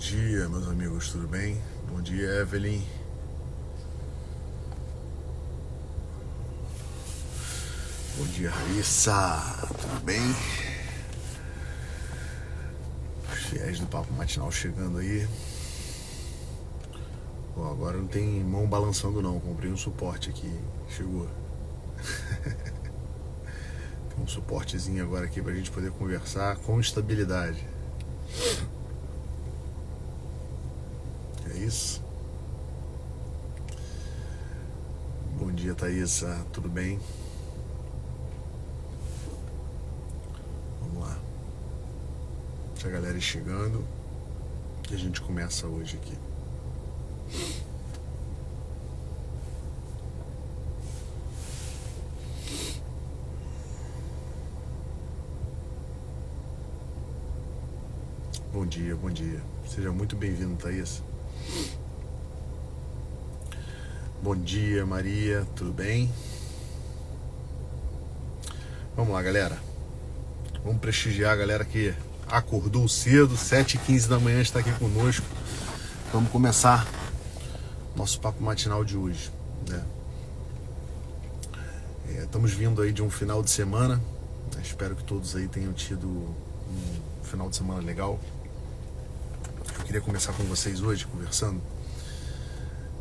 dia, meus amigos, tudo bem? Bom dia, Evelyn. Bom dia, Raíssa, tudo bem? Os fiéis do Papo Matinal chegando aí. Bom, agora não tem mão balançando não, comprei um suporte aqui, chegou. Tem um suportezinho agora aqui pra gente poder conversar com estabilidade. É isso? Bom dia, Thaísa, tudo bem? Vamos lá. Deixa a galera ir chegando e a gente começa hoje aqui. Bom dia, bom dia. Seja muito bem-vindo, Thaís. Bom dia, Maria, tudo bem? Vamos lá, galera. Vamos prestigiar a galera que acordou cedo, 7h15 da manhã está aqui conosco. Vamos começar nosso papo matinal de hoje, né? Estamos vindo aí de um final de semana. Espero que todos aí tenham tido um final de semana legal. Eu queria começar com vocês hoje, conversando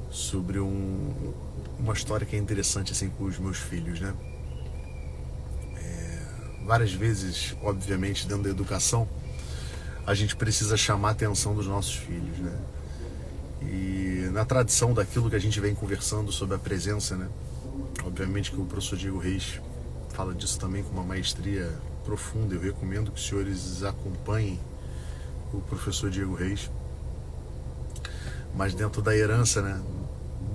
sobre uma história que é interessante assim com os meus filhos, né? Várias vezes, obviamente, dentro da educação, a gente precisa chamar a atenção dos nossos filhos, né? E na tradição daquilo que a gente vem conversando sobre a presença, né? Obviamente que o professor Diego Reis fala disso também com uma maestria profunda. Eu recomendo que os senhores acompanhem o professor Diego Reis. Mas dentro da herança, né?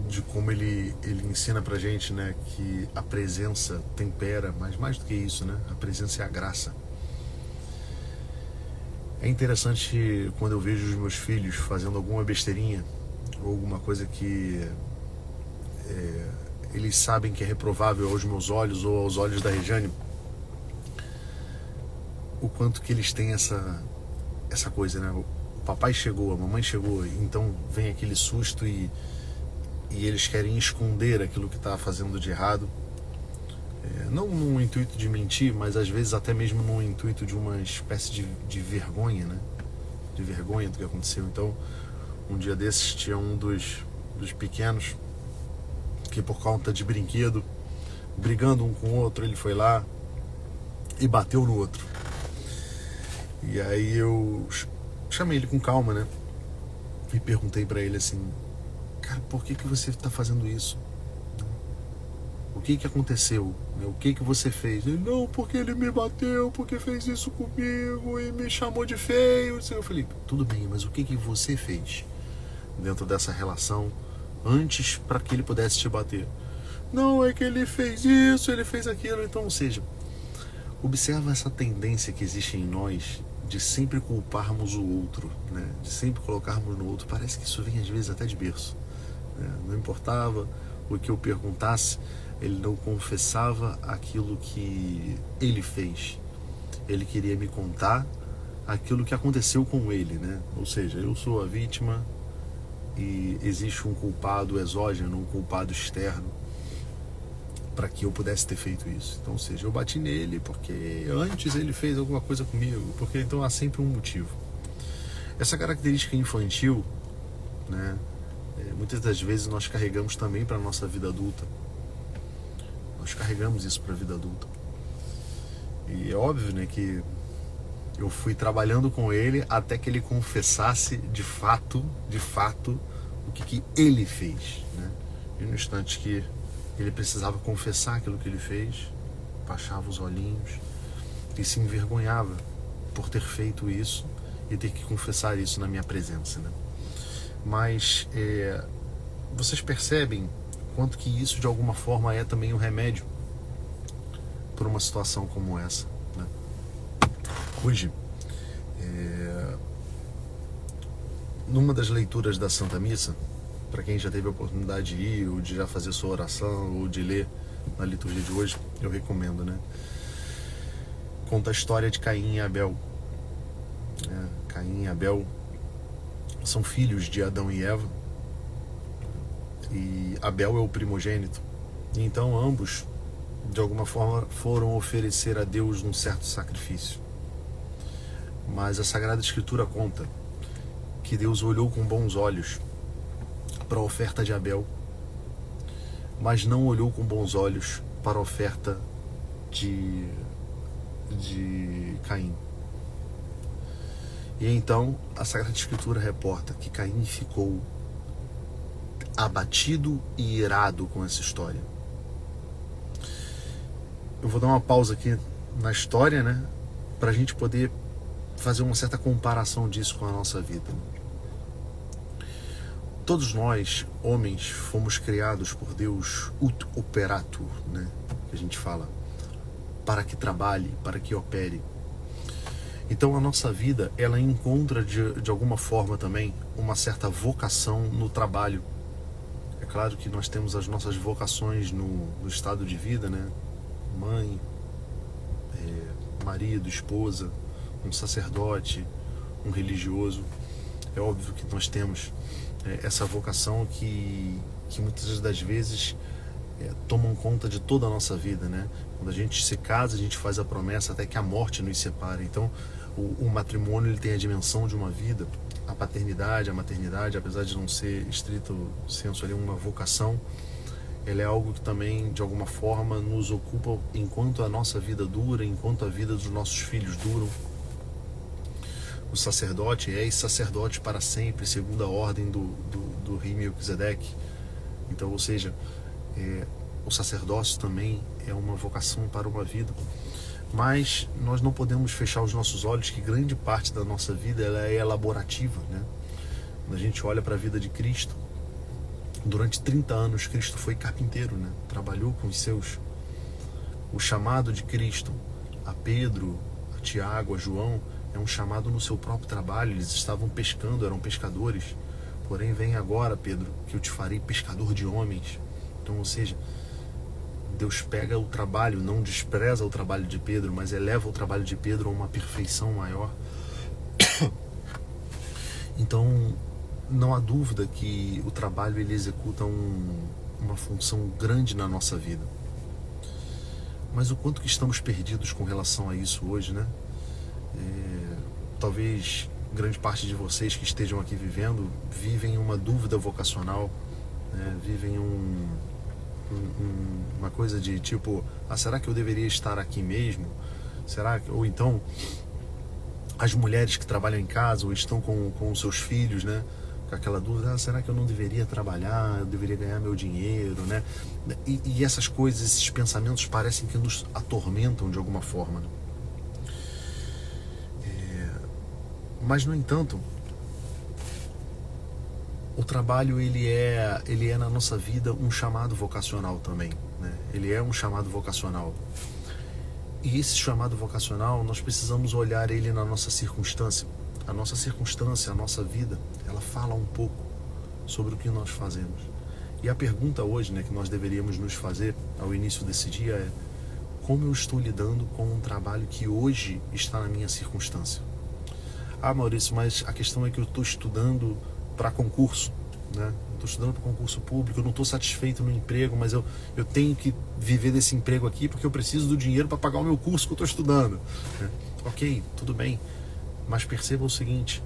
De como ele ensina pra gente, né, que a presença tempera, mas mais do que isso, né, a presença é a graça. É interessante quando eu vejo os meus filhos fazendo alguma besteirinha ou alguma coisa que eles sabem que é reprovável aos meus olhos ou aos olhos da Rejane, o quanto que eles têm essa coisa, né, o papai chegou, a mamãe chegou, então vem aquele susto e eles querem esconder aquilo que está fazendo de errado, não no intuito de mentir, mas às vezes até mesmo no intuito de uma espécie de vergonha, né? De vergonha do que aconteceu. Então, um dia desses tinha um dos pequenos que, por conta de brinquedo, brigando um com o outro, ele foi lá e bateu no outro. E aí eu chamei ele com calma, né? E perguntei para ele assim: cara, por que você está fazendo isso? O que aconteceu? O que você fez? Ele, não, porque ele me bateu, porque fez isso comigo e me chamou de feio. Eu falei, tudo bem, mas o que você fez dentro dessa relação antes para que ele pudesse te bater? Não, é que ele fez isso, ele fez aquilo. Então, ou seja, observa essa tendência que existe em nós de sempre culparmos o outro, né? De sempre colocarmos no outro. Parece que isso vem às vezes até de berço. Não importava o que eu perguntasse, ele não confessava aquilo que ele fez. Ele queria me contar aquilo que aconteceu com ele, né? Ou seja, eu sou a vítima e existe um culpado exógeno, um culpado externo para que eu pudesse ter feito isso. Então, ou seja, eu bati nele porque antes ele fez alguma coisa comigo, porque então há sempre um motivo. Essa característica infantil, né? Muitas das vezes nós carregamos também para a nossa vida adulta. Nós carregamos isso para a vida adulta. E é óbvio, né, que eu fui trabalhando com ele até que ele confessasse de fato, o que ele fez, né? E no instante que ele precisava confessar aquilo que ele fez, baixava os olhinhos e se envergonhava por ter feito isso e ter que confessar isso na minha presença, né? Mas vocês percebem quanto que isso de alguma forma é também um remédio por uma situação como essa, né? Hoje, numa das leituras da Santa Missa, para quem já teve a oportunidade de ir, ou de já fazer sua oração, ou de ler na liturgia de hoje, eu recomendo, né? Conta a história de Caim e Abel. Caim e Abel são filhos de Adão e Eva, e Abel é o primogênito. E então ambos, de alguma forma, foram oferecer a Deus um certo sacrifício. Mas a Sagrada Escritura conta que Deus olhou com bons olhos para a oferta de Abel, mas não olhou com bons olhos para a oferta de Caim. E então a Sagrada Escritura reporta que Caim ficou abatido e irado com essa história. Eu vou dar uma pausa aqui na história, né, para a gente poder fazer uma certa comparação disso com a nossa vida. Todos nós, homens, fomos criados por Deus ut operatur, né, que a gente fala, para que trabalhe, para que opere. Então a nossa vida, ela encontra de alguma forma também uma certa vocação no trabalho. É claro que nós temos as nossas vocações no estado de vida, né? Mãe, marido, esposa, um sacerdote, um religioso. É óbvio que nós temos essa vocação que muitas das vezes tomam conta de toda a nossa vida, né? Quando a gente se casa, a gente faz a promessa até que a morte nos separe. Então o matrimônio, ele tem a dimensão de uma vida. A paternidade, a maternidade, apesar de não ser estrito senso ali uma vocação, ela é algo que também, de alguma forma, nos ocupa enquanto a nossa vida dura, enquanto a vida dos nossos filhos duram. O sacerdote é sacerdote para sempre, segundo a ordem do rei Melquisedeque. Então, ou seja, o sacerdócio também é uma vocação para uma vida. Mas nós não podemos fechar os nossos olhos que grande parte da nossa vida ela é elaborativa, né? Quando a gente olha para a vida de Cristo, durante 30 anos Cristo foi carpinteiro, né? Trabalhou com os seus. O chamado de Cristo a Pedro, a Tiago, a João, é um chamado no seu próprio trabalho. Eles estavam pescando, eram pescadores. Porém, vem agora, Pedro, que eu te farei pescador de homens. Então, ou seja, Deus pega o trabalho, não despreza o trabalho de Pedro, mas eleva o trabalho de Pedro a uma perfeição maior. Então, não há dúvida que o trabalho, ele executa uma função grande na nossa vida. Mas o quanto que estamos perdidos com relação a isso hoje, né? Talvez grande parte de vocês que estejam aqui vivendo, vivem uma dúvida vocacional, né? Vivem uma coisa de tipo, será que eu deveria estar aqui mesmo? Será que, ou então as mulheres que trabalham em casa ou estão com os seus filhos, né, com aquela dúvida, será que eu não deveria trabalhar, eu deveria ganhar meu dinheiro, né? E essas coisas, esses pensamentos parecem que nos atormentam de alguma forma, né? Mas no entanto, o trabalho ele é na nossa vida um chamado vocacional também, né? Ele é um chamado vocacional. E esse chamado vocacional, nós precisamos olhar ele na nossa circunstância. A nossa circunstância, a nossa vida, ela fala um pouco sobre o que nós fazemos. E a pergunta hoje, né, que nós deveríamos nos fazer ao início desse dia é: como eu estou lidando com um trabalho que hoje está na minha circunstância? Maurício, mas a questão é que eu estou estudando para concurso, né? Estou estudando para concurso público, eu não estou satisfeito no emprego, mas eu tenho que viver desse emprego aqui porque eu preciso do dinheiro para pagar o meu curso que eu estou estudando, né? Ok, tudo bem, mas perceba o seguinte: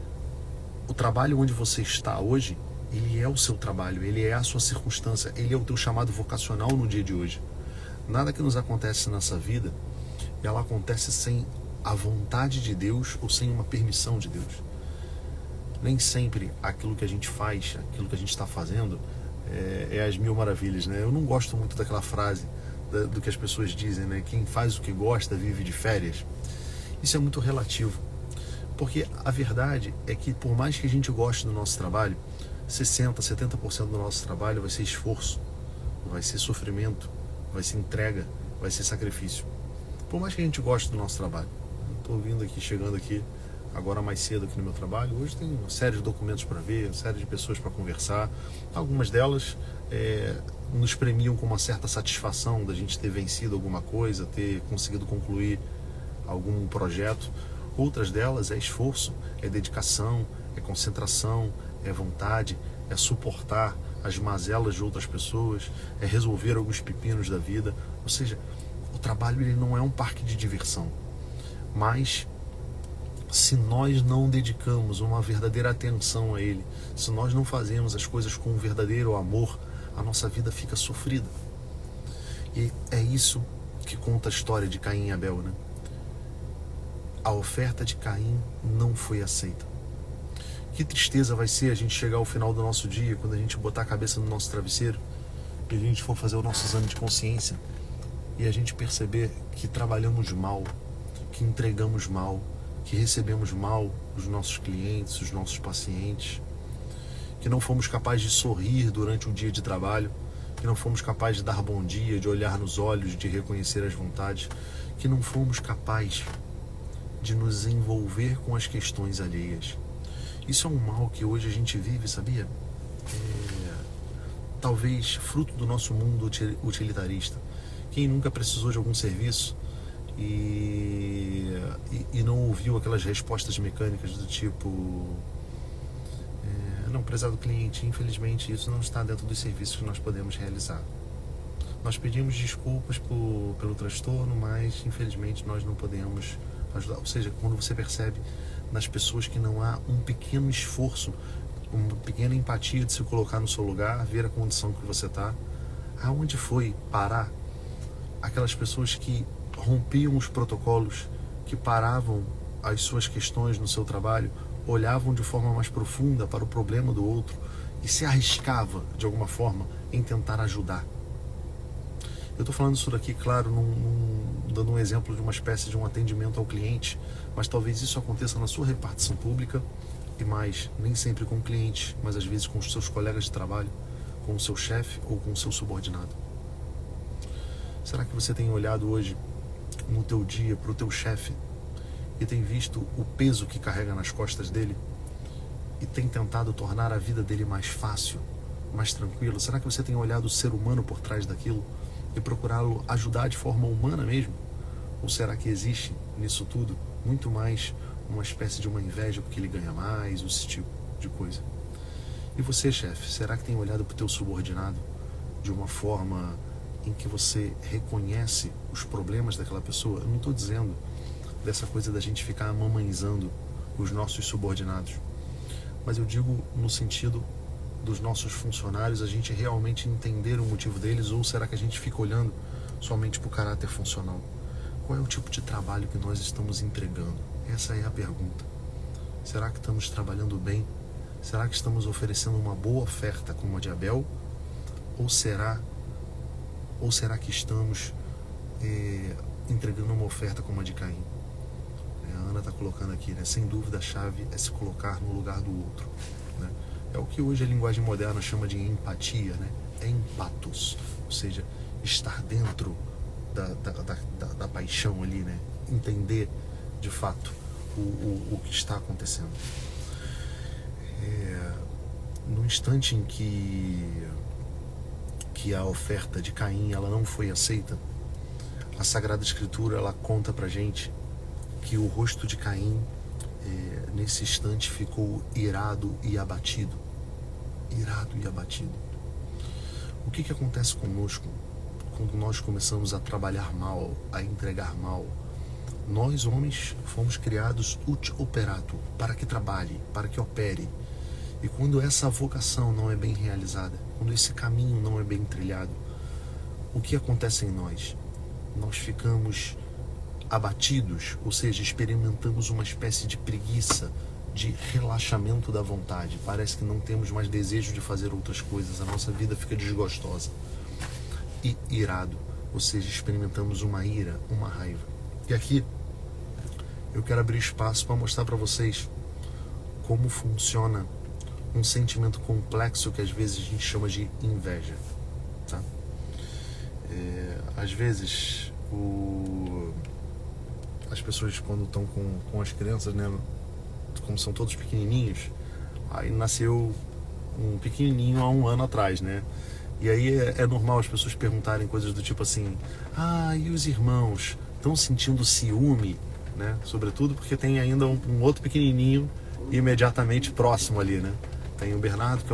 o trabalho onde você está hoje, ele é o seu trabalho, ele é a sua circunstância, ele é o teu chamado vocacional no dia de hoje. Nada que nos acontece nessa vida, ela acontece sem a vontade de Deus ou sem uma permissão de Deus. Nem sempre aquilo que a gente faz, aquilo que a gente está fazendo é as mil maravilhas, né? Eu não gosto muito daquela frase do que as pessoas dizem, né? Quem faz o que gosta vive de férias. Isso é muito relativo, porque a verdade é que por mais que a gente goste do nosso trabalho, 60%, 70% do nosso trabalho vai ser esforço, vai ser sofrimento, vai ser entrega, vai ser sacrifício. Por mais que a gente goste do nosso trabalho. Estou vindo aqui, chegando aqui agora mais cedo aqui no meu trabalho. Hoje tem uma série de documentos para ver, uma série de pessoas para conversar. Algumas delas nos premiam com uma certa satisfação da gente ter vencido alguma coisa, ter conseguido concluir algum projeto. Outras delas é esforço, é dedicação, é concentração, é vontade, é suportar as mazelas de outras pessoas, é resolver alguns pepinos da vida. Ou seja, o trabalho ele não é um parque de diversão, mas se nós não dedicamos uma verdadeira atenção a ele, se nós não fazemos as coisas com um verdadeiro amor, a nossa vida fica sofrida. E é isso que conta a história de Caim e Abel, né? A oferta de Caim não foi aceita. Que tristeza vai ser a gente chegar ao final do nosso dia, quando a gente botar a cabeça no nosso travesseiro e a gente for fazer o nosso exame de consciência e a gente perceber que trabalhamos mal, que entregamos mal, que recebemos mal os nossos clientes, os nossos pacientes, que não fomos capazes de sorrir durante um dia de trabalho, que não fomos capazes de dar bom dia, de olhar nos olhos, de reconhecer as vontades, que não fomos capazes de nos envolver com as questões alheias. Isso é um mal que hoje a gente vive, sabia? Talvez fruto do nosso mundo utilitarista. Quem nunca precisou de algum serviço e não ouviu aquelas respostas mecânicas do tipo: não, prezado cliente, infelizmente isso não está dentro dos serviços que nós podemos realizar. Nós pedimos desculpas pelo transtorno, mas infelizmente nós não podemos ajudar. Ou seja, quando você percebe nas pessoas que não há um pequeno esforço, uma pequena empatia de se colocar no seu lugar, ver a condição que você está, aonde foi parar aquelas pessoas que rompiam os protocolos, que paravam as suas questões no seu trabalho, olhavam de forma mais profunda para o problema do outro e se arriscava de alguma forma em tentar ajudar. Eu estou falando isso daqui, claro, dando um exemplo de uma espécie de um atendimento ao cliente, mas talvez isso aconteça na sua repartição pública e mais, nem sempre com o cliente, mas às vezes com os seus colegas de trabalho, com o seu chefe ou com o seu subordinado. Será que você tem olhado hoje no teu dia para o teu chefe e tem visto o peso que carrega nas costas dele e tem tentado tornar a vida dele mais fácil, mais tranquila? Será que você tem olhado o ser humano por trás daquilo e procurá-lo ajudar de forma humana mesmo? Ou será que existe nisso tudo muito mais uma espécie de uma inveja porque ele ganha mais, esse tipo de coisa? E você, chefe, será que tem olhado para o teu subordinado de uma forma em que você reconhece os problemas daquela pessoa? Eu não estou dizendo dessa coisa da gente ficar mamãezando os nossos subordinados, mas eu digo no sentido dos nossos funcionários, a gente realmente entender o motivo deles, ou será que a gente fica olhando somente para o caráter funcional? Qual é o tipo de trabalho que nós estamos entregando? Essa é a pergunta. Será que estamos trabalhando bem? Será que estamos oferecendo uma boa oferta como a de Abel? Ou será que estamos entregando uma oferta como a de Caim? A Ana está colocando aqui, né? Sem dúvida a chave é se colocar no lugar do outro, né? É o que hoje a linguagem moderna chama de empatia, né? É empatos, ou seja, estar dentro da paixão ali, né? Entender de fato o que está acontecendo. No instante em que a oferta de Caim ela não foi aceita, a Sagrada Escritura ela conta pra gente que o rosto de Caim nesse instante ficou irado e abatido. Irado e abatido. O que acontece conosco quando nós começamos a trabalhar mal, a entregar mal? Nós, homens, fomos criados ut operato, para que trabalhe, para que opere. E quando essa vocação não é bem realizada, quando esse caminho não é bem trilhado, o que acontece em nós? Nós ficamos abatidos, ou seja, experimentamos uma espécie de preguiça, de relaxamento da vontade. Parece que não temos mais desejo de fazer outras coisas, a nossa vida fica desgostosa. E irado, ou seja, experimentamos uma ira, uma raiva. E aqui eu quero abrir espaço para mostrar para vocês como funciona um sentimento complexo que às vezes a gente chama de inveja, tá? Às vezes as pessoas quando estão com as crianças, né, como são todos pequenininhos, aí nasceu um pequenininho há um ano atrás, né? E aí é normal as pessoas perguntarem coisas do tipo assim: e os irmãos estão sentindo ciúme, né? Sobretudo porque tem ainda um outro pequenininho imediatamente próximo ali, né? Tem o Bernardo,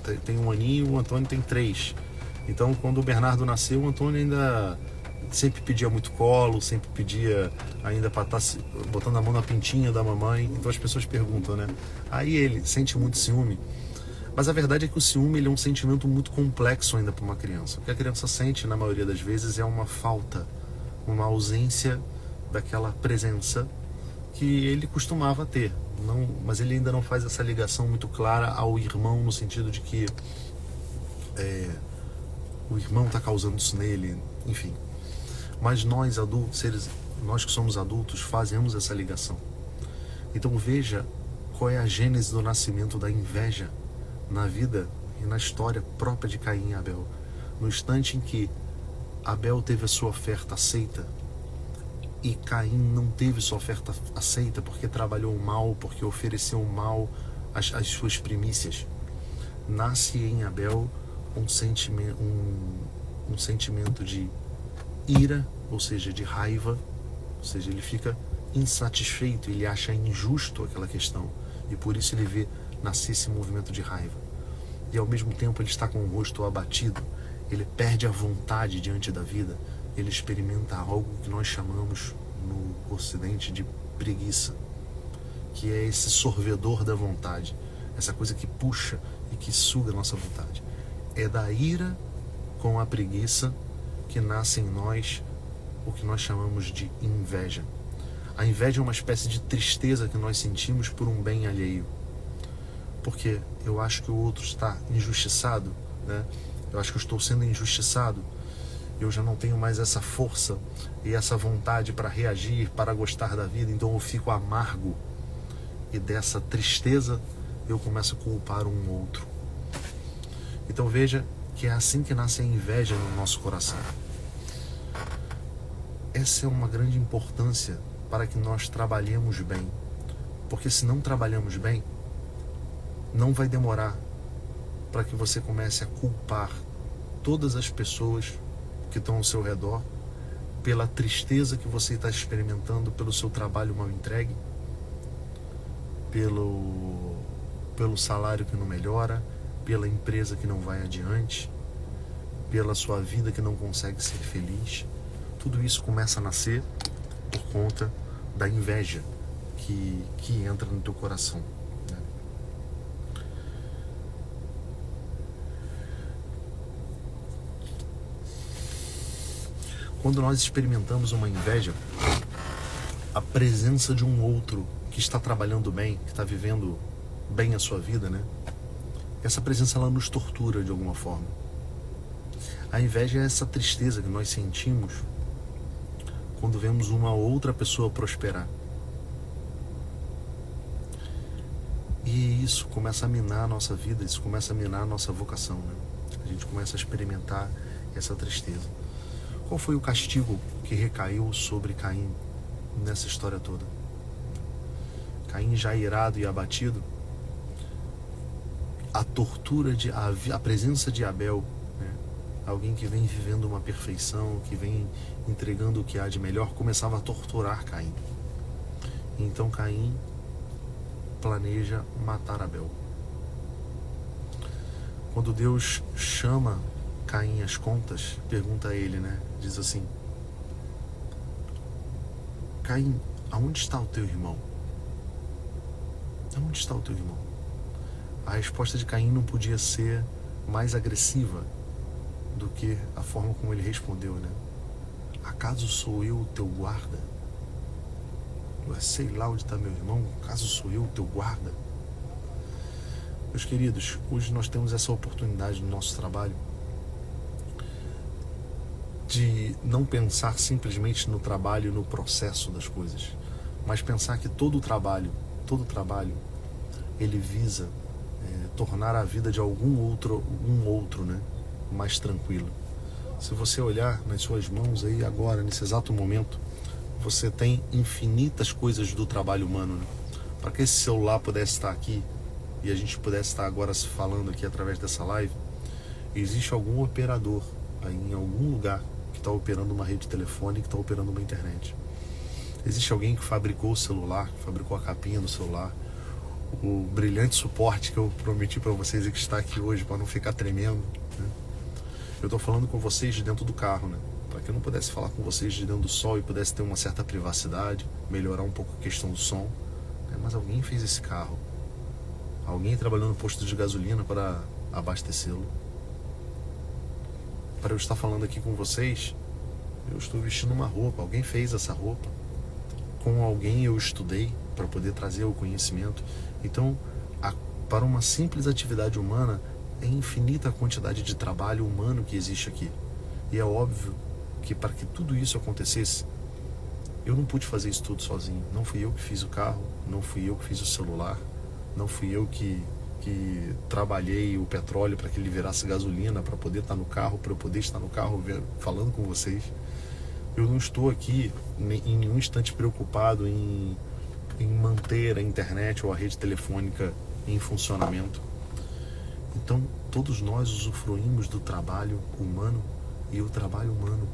que tem 1 aninho, o Antônio tem 3. Então, quando o Bernardo nasceu, o Antônio ainda sempre pedia muito colo, sempre pedia ainda para estar botando a mão na pintinha da mamãe. Então as pessoas perguntam, né? Aí ele sente muito ciúme. Mas a verdade é que o ciúme, ele é um sentimento muito complexo ainda para uma criança. O que a criança sente, na maioria das vezes, é uma falta, uma ausência daquela presença que ele costumava ter. Mas ele ainda não faz essa ligação muito clara ao irmão, no sentido de que o irmão está causando isso nele, enfim. Mas nós adultos, nós que somos adultos, fazemos essa ligação. Então veja qual é a gênese do nascimento da inveja na vida e na história própria de Caim e Abel. No instante em que Abel teve a sua oferta aceita e Caim não teve sua oferta aceita porque trabalhou mal, porque ofereceu mal as suas primícias, nasce em Abel um sentimento de ira, ou seja, de raiva, ou seja, ele fica insatisfeito, ele acha injusto aquela questão e por isso ele vê nascer esse movimento de raiva. E ao mesmo tempo ele está com o rosto abatido, ele perde a vontade diante da vida, ele experimenta algo que nós chamamos no Ocidente de preguiça, que é esse sorvedor da vontade, essa coisa que puxa e que suga a nossa vontade. É da ira com a preguiça que nasce em nós o que nós chamamos de inveja. A inveja é uma espécie de tristeza que nós sentimos por um bem alheio. Porque eu acho que o outro está injustiçado, né? Eu acho que eu estou sendo injustiçado. Eu já não tenho mais essa força e essa vontade para reagir, para gostar da vida, então eu fico amargo. E dessa tristeza eu começo a culpar um outro. Então veja que é assim que nasce a inveja no nosso coração. Essa é uma grande importância para que nós trabalhemos bem. Porque se não trabalhamos bem, não vai demorar para que você comece a culpar todas as pessoas que estão ao seu redor pela tristeza que você está experimentando pelo seu trabalho mal entregue, pelo salário que não melhora, pela empresa que não vai adiante, pela sua vida que não consegue ser feliz. Tudo isso começa a nascer por conta da inveja que entra no teu coração. Quando nós experimentamos uma inveja, a presença de um outro que está trabalhando bem, que está vivendo bem a sua vida, né? Essa presença ela nos tortura de alguma forma. A inveja é essa tristeza que nós sentimos quando vemos uma outra pessoa prosperar. E isso começa a minar a nossa vida, isso começa a minar a nossa vocação, né? A gente começa a experimentar essa tristeza. Qual foi o castigo que recaiu sobre Caim nessa história toda? Caim já irado e abatido, a tortura, a presença de Abel, né? Alguém que vem vivendo uma perfeição, que vem entregando o que há de melhor, começava a torturar Caim. Então Caim planeja matar Abel. Quando Deus chama Caim às contas, pergunta a ele, né? Diz assim: Caim, aonde está o teu irmão? Aonde está o teu irmão? A resposta de Caim não podia ser mais agressiva do que a forma como ele respondeu, né? Acaso sou eu o teu guarda? Eu sei lá onde está meu irmão, acaso sou eu o teu guarda? Meus queridos, hoje nós temos essa oportunidade no nosso trabalho de não pensar simplesmente no trabalho, no processo das coisas, mas pensar que todo trabalho, ele visa tornar a vida de um outro, né, mais tranquilo. Se você olhar nas suas mãos aí agora, nesse exato momento, você tem infinitas coisas do trabalho humano, né? Para que esse celular pudesse estar aqui e a gente pudesse estar agora se falando aqui através dessa live, existe algum operador aí em algum lugar que está operando uma rede telefônica, que está operando uma internet. Existe alguém que fabricou o celular, que fabricou a capinha do celular, o brilhante suporte que eu prometi para vocês e que está aqui hoje, para não ficar tremendo, né? Eu estou falando com vocês de dentro do carro, né? Para que eu não pudesse falar com vocês de dentro do sol e pudesse ter uma certa privacidade, melhorar um pouco a questão do som, né? Mas alguém fez esse carro. Alguém trabalhou no posto de gasolina para abastecê-lo. Para eu estar falando aqui com vocês, eu estou vestindo uma roupa. Alguém fez essa roupa. Com alguém eu estudei para poder trazer o conhecimento. Então, para uma simples atividade humana, é infinita a quantidade de trabalho humano que existe aqui. E é óbvio que para que tudo isso acontecesse, eu não pude fazer isso tudo sozinho. Não fui eu que fiz o carro, não fui eu que fiz o celular, não fui eu que trabalhei o petróleo para que ele virasse gasolina, para poder estar no carro, para eu poder estar no carro falando com vocês. Eu não estou aqui em nenhum instante preocupado em manter a internet ou a rede telefônica em funcionamento. Então, todos nós usufruímos do trabalho humano, e o trabalho humano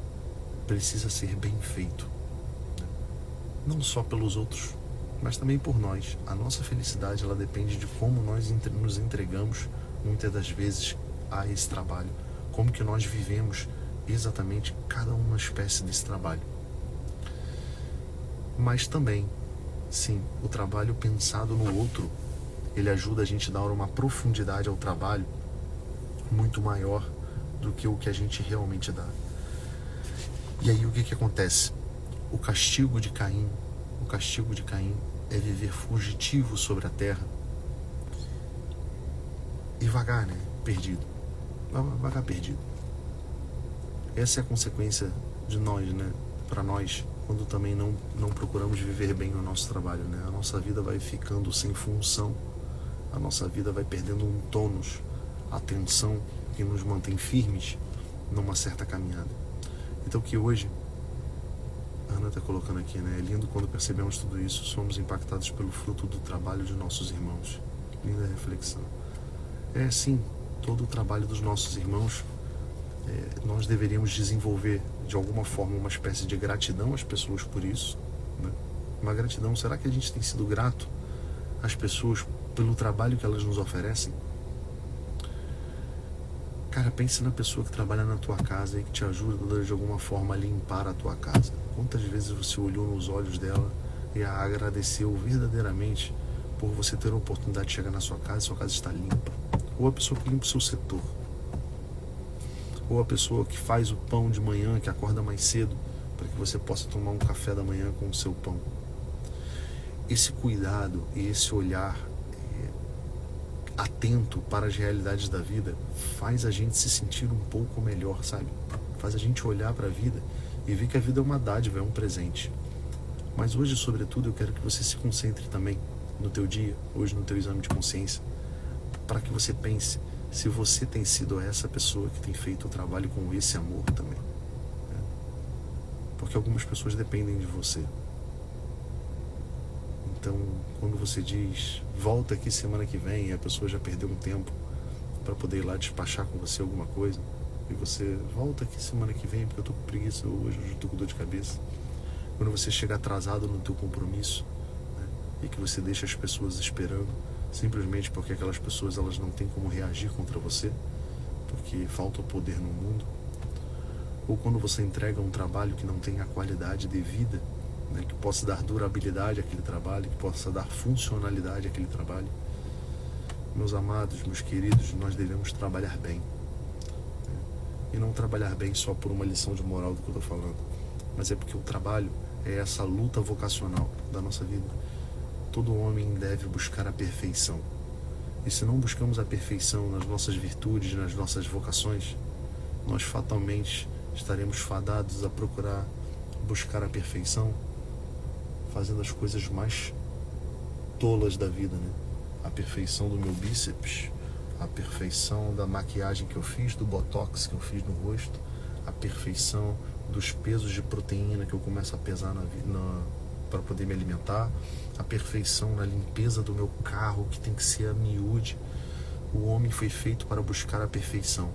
precisa ser bem feito. Não só pelos outros, mas também por nós. A nossa felicidade, ela depende de como nós nos entregamos, muitas das vezes, a esse trabalho. Como que nós vivemos exatamente cada uma espécie desse trabalho. Mas também, sim, o trabalho pensado no outro, ele ajuda a gente a dar uma profundidade ao trabalho muito maior do que o que a gente realmente dá. E aí o que acontece? O castigo de Caim é viver fugitivo sobre a terra e vagar, né? Perdido. Vagar perdido. Essa é a consequência de nós, né? Para nós, quando também não procuramos viver bem no nosso trabalho, né? A nossa vida vai ficando sem função, a nossa vida vai perdendo um tônus, a tensão que nos mantém firmes numa certa caminhada. Então que hoje, a Ana está colocando aqui, né? É lindo quando percebemos tudo isso, somos impactados pelo fruto do trabalho de nossos irmãos. Linda reflexão. É sim, todo o trabalho dos nossos irmãos, nós deveríamos desenvolver de alguma forma uma espécie de gratidão às pessoas por isso, né? Uma gratidão, será que a gente tem sido grato às pessoas pelo trabalho que elas nos oferecem? Cara, pense na pessoa que trabalha na tua casa e que te ajuda de alguma forma a limpar a tua casa. Quantas vezes você olhou nos olhos dela e a agradeceu verdadeiramente por você ter a oportunidade de chegar na sua casa e sua casa está limpa? Ou a pessoa que limpa o seu setor, ou a pessoa que faz o pão de manhã, que acorda mais cedo para que você possa tomar um café da manhã com o seu pão. Esse cuidado e esse olhar atento para as realidades da vida faz a gente se sentir um pouco melhor, sabe? Faz a gente olhar para a vida e ver que a vida é uma dádiva, é um presente. Mas hoje, sobretudo, eu quero que você se concentre também no teu dia, hoje no teu exame de consciência, para que você pense se você tem sido essa pessoa que tem feito o trabalho com esse amor também, né? Porque algumas pessoas dependem de você. Então, quando você diz, volta aqui semana que vem, e a pessoa já perdeu um tempo para poder ir lá despachar com você alguma coisa, e você volta aqui semana que vem porque eu tô com preguiça, hoje eu tô com dor de cabeça. Quando você chega atrasado no teu compromisso, né, e que você deixa as pessoas esperando, simplesmente porque aquelas pessoas elas não têm como reagir contra você, porque falta o poder no mundo. Ou quando você entrega um trabalho que não tem a qualidade devida, né, que possa dar durabilidade àquele trabalho, que possa dar funcionalidade àquele trabalho. Meus amados, meus queridos, nós devemos trabalhar bem, né? E não trabalhar bem só por uma lição de moral do que eu estou falando, mas é porque o trabalho é essa luta vocacional da nossa vida. Todo homem deve buscar a perfeição. E se não buscamos a perfeição nas nossas virtudes, nas nossas vocações, nós fatalmente estaremos fadados a buscar a perfeição fazendo as coisas mais tolas da vida, né? A perfeição do meu bíceps, a perfeição da maquiagem que eu fiz, do botox que eu fiz no rosto, a perfeição dos pesos de proteína que eu começo a pesar para poder me alimentar, a perfeição na limpeza do meu carro, que tem que ser a miúde. O homem foi feito para buscar a perfeição.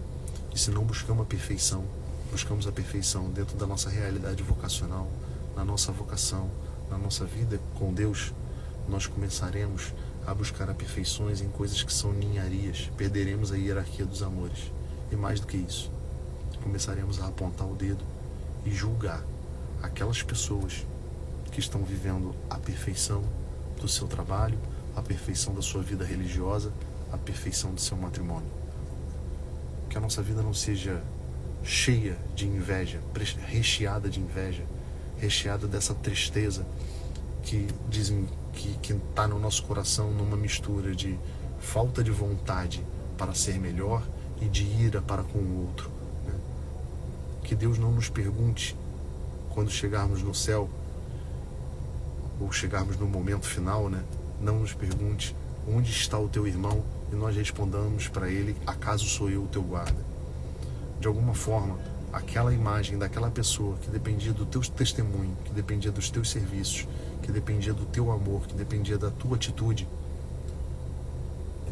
E se não buscamos a perfeição, buscamos a perfeição dentro da nossa realidade vocacional, na nossa vocação, na nossa vida com Deus, nós começaremos a buscar aperfeições em coisas que são ninharias, perderemos a hierarquia dos amores. E mais do que isso, começaremos a apontar o dedo e julgar aquelas pessoas que estão vivendo a perfeição do seu trabalho, a perfeição da sua vida religiosa, a perfeição do seu matrimônio. Que a nossa vida não seja cheia de inveja, recheada de inveja, recheada dessa tristeza que dizem que está no nosso coração, numa mistura de falta de vontade para ser melhor e de ira para com o outro, né? Que Deus não nos pergunte quando chegarmos no céu ou chegarmos no momento final, né? Não nos pergunte onde está o teu irmão e nós respondamos para ele: acaso sou eu o teu guarda? De alguma forma, aquela imagem daquela pessoa que dependia do teu testemunho, que dependia dos teus serviços, que dependia do teu amor, que dependia da tua atitude,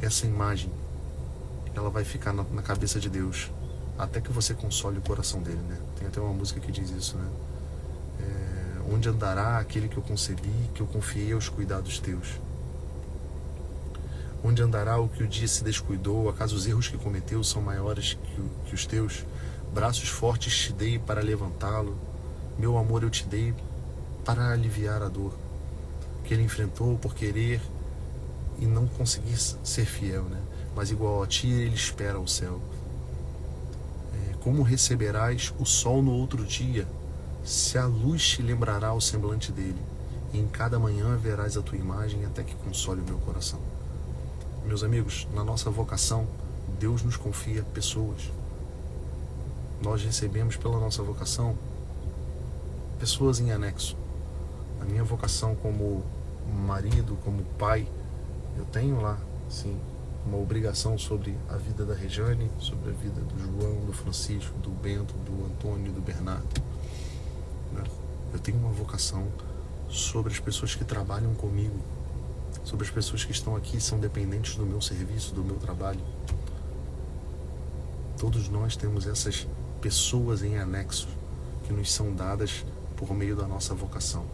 essa imagem, ela vai ficar na cabeça de Deus até que você console o coração dele, né? Tem até uma música que diz isso, né? Onde andará aquele que eu concebi, que eu confiei aos cuidados teus? Onde andará o que o dia se descuidou? Acaso os erros que cometeu são maiores que os teus? Braços fortes te dei para levantá-lo, meu amor eu te dei para aliviar a dor que ele enfrentou por querer e não conseguir ser fiel, né? Mas igual a ti ele espera o céu. Como receberás o sol no outro dia, se a luz te lembrará o semblante dele, e em cada manhã verás a tua imagem até que console o meu coração. Meus amigos, na nossa vocação, Deus nos confia pessoas. Nós recebemos pela nossa vocação pessoas em anexo. A minha vocação como marido, como pai, eu tenho lá, sim, uma obrigação sobre a vida da Rejane, sobre a vida do João, do Francisco, do Bento, do Antônio, do Bernardo, né? Eu tenho uma vocação sobre as pessoas que trabalham comigo, sobre as pessoas que estão aqui, são dependentes do meu serviço, do meu trabalho. Todos nós temos essas pessoas em anexo que nos são dadas por meio da nossa vocação.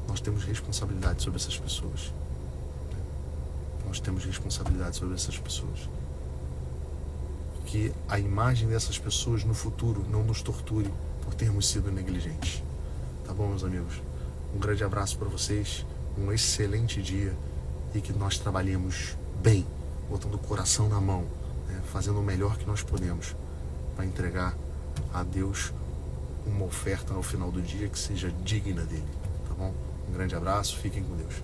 Nós temos responsabilidade sobre essas pessoas. Nós temos responsabilidade sobre essas pessoas. Que a imagem dessas pessoas no futuro não nos torture por termos sido negligentes. Tá bom, meus amigos? Um grande abraço para vocês, um excelente dia e que nós trabalhemos bem, botando o coração na mão, né? Fazendo o melhor que nós podemos para entregar a Deus uma oferta ao final do dia que seja digna dele. Tá bom? Um grande abraço, fiquem com Deus.